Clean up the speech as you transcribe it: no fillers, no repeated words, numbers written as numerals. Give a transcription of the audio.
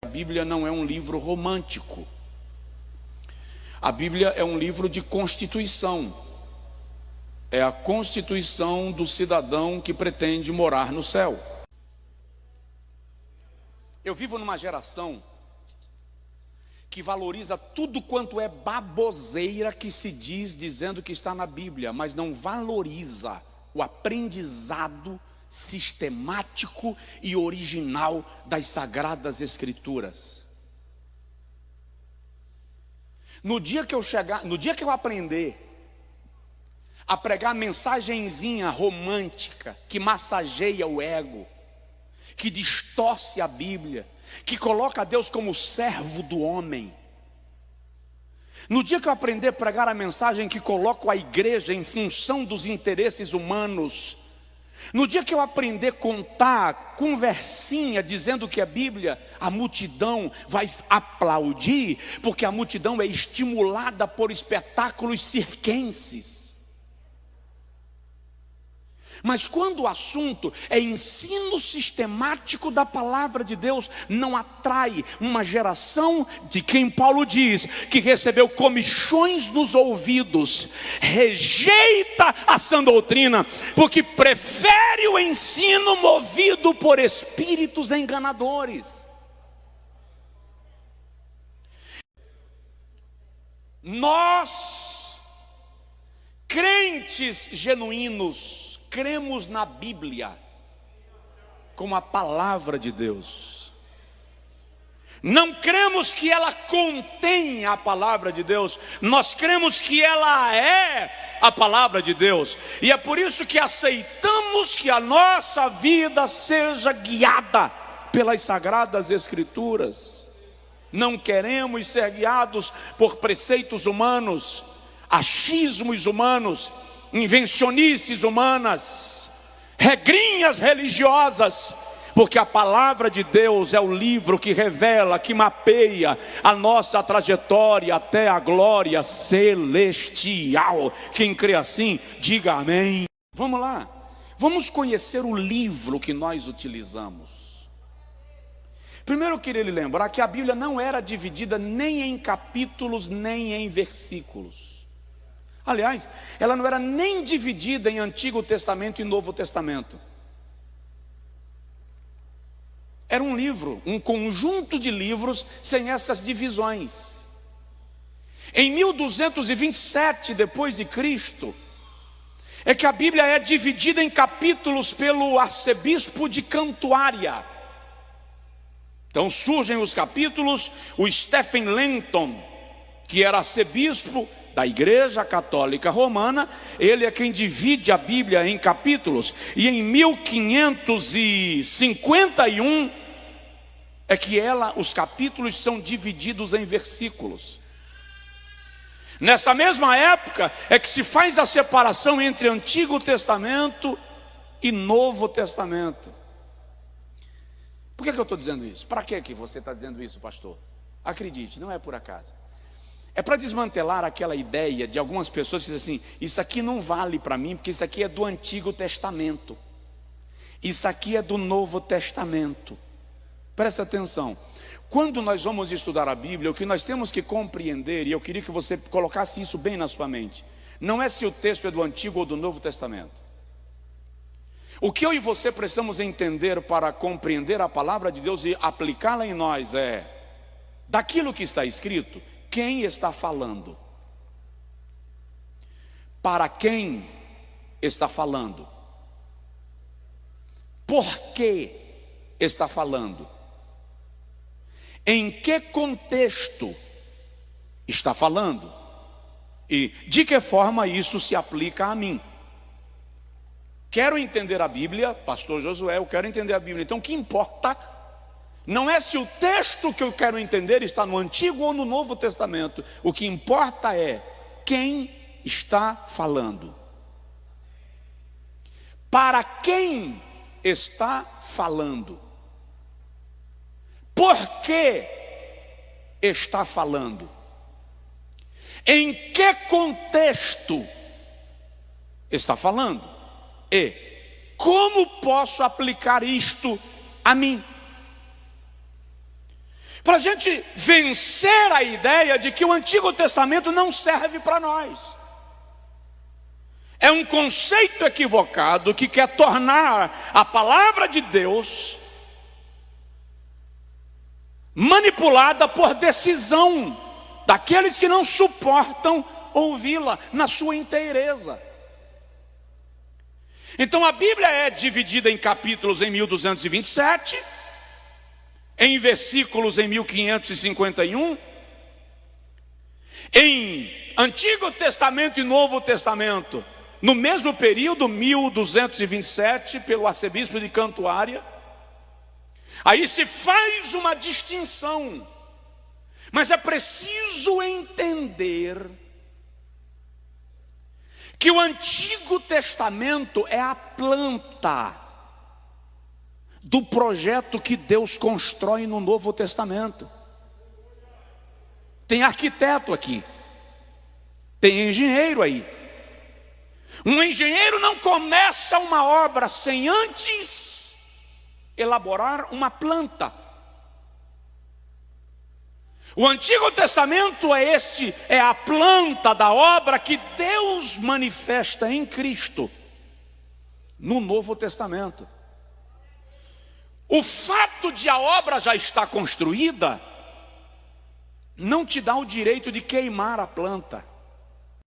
A Bíblia não é um livro romântico. A Bíblia é um livro de constituição. É a constituição do cidadão que pretende morar no céu. Eu vivo numa geração que valoriza tudo quanto é baboseira que se diz dizendo que está na Bíblia, mas não valoriza o aprendizado sistemático e original das Sagradas Escrituras. No dia que eu aprender a pregar mensagenzinha romântica que massageia o ego, que distorce a Bíblia, que coloca Deus como servo do homem, no dia que eu aprender a pregar a mensagem que coloca a igreja em função dos interesses humanos, no dia que eu aprender a contar conversinha dizendo que é Bíblia, a multidão vai aplaudir, porque a multidão é estimulada por espetáculos circenses. Mas quando o assunto é ensino sistemático da palavra de Deus, não atrai uma geração de quem Paulo diz que recebeu comichões nos ouvidos, rejeita a sã doutrina, porque prefere o ensino movido por espíritos enganadores. Nós, crentes genuínos, cremos na Bíblia como a palavra de Deus. Não cremos que ela contenha a palavra de Deus, nós cremos que ela é a palavra de Deus. E é por isso que aceitamos que a nossa vida seja guiada pelas Sagradas Escrituras. Não queremos ser guiados por preceitos humanos, achismos humanos, invencionices humanas, regrinhas religiosas, porque a palavra de Deus é o livro que revela, que mapeia a nossa trajetória até a glória celestial. Quem crê assim, diga amém. Vamos lá, vamos conhecer o livro que nós utilizamos. Primeiro eu queria lhe lembrar que a Bíblia não era dividida nem em capítulos, nem em versículos. Aliás, ela não era nem dividida em Antigo Testamento e Novo Testamento. Era um livro, um conjunto de livros sem essas divisões. Em 1227 depois de Cristo, é que a Bíblia é dividida em capítulos pelo arcebispo de Cantuária. Então surgem os capítulos, o Stephen Langton, que era arcebispo da Igreja Católica Romana, ele é quem divide a Bíblia em capítulos, e em 1551 é que os capítulos são divididos em versículos. Nessa mesma época é que se faz a separação entre Antigo Testamento e Novo Testamento. Por que eu estou dizendo isso? Para que você está dizendo isso, pastor? Acredite, não é por acaso. É para desmantelar aquela ideia de algumas pessoas que dizem assim: isso aqui não vale para mim, porque isso aqui é do Antigo Testamento, isso aqui é do Novo Testamento. Presta atenção, quando nós vamos estudar a Bíblia, o que nós temos que compreender, e eu queria que você colocasse isso bem na sua mente, não é se o texto é do Antigo ou do Novo Testamento. O que eu e você precisamos entender para compreender a palavra de Deus e aplicá-la em nós é: daquilo que está escrito, quem está falando? Para quem está falando? Por que está falando? Em que contexto está falando? E de que forma isso se aplica a mim? Quero entender a Bíblia, pastor Josué, eu quero entender a Bíblia. Então o que importa não é se o texto que eu quero entender está no Antigo ou no Novo Testamento. O que importa é quem está falando. Para quem está falando? Por que está falando? Em que contexto está falando? E como posso aplicar isto a mim? para a gente vencer a ideia de que o Antigo Testamento não serve para nós. É um conceito equivocado que quer tornar a palavra de Deus manipulada por decisão daqueles que não suportam ouvi-la na sua inteireza. Então a Bíblia é dividida em capítulos em 1227, em versículos em 1551, em Antigo Testamento e Novo Testamento, no mesmo período, 1227, pelo arcebispo de Cantuária. Aí se faz uma distinção, mas é preciso entender que o Antigo Testamento é a planta do projeto que Deus constrói no Novo Testamento. Tem arquiteto aqui, tem engenheiro aí. Um engenheiro não começa uma obra sem antes elaborar uma planta. O Antigo Testamento é a planta da obra que Deus manifesta em Cristo no Novo Testamento. O fato de a obra já estar construída não te dá o direito de queimar a planta.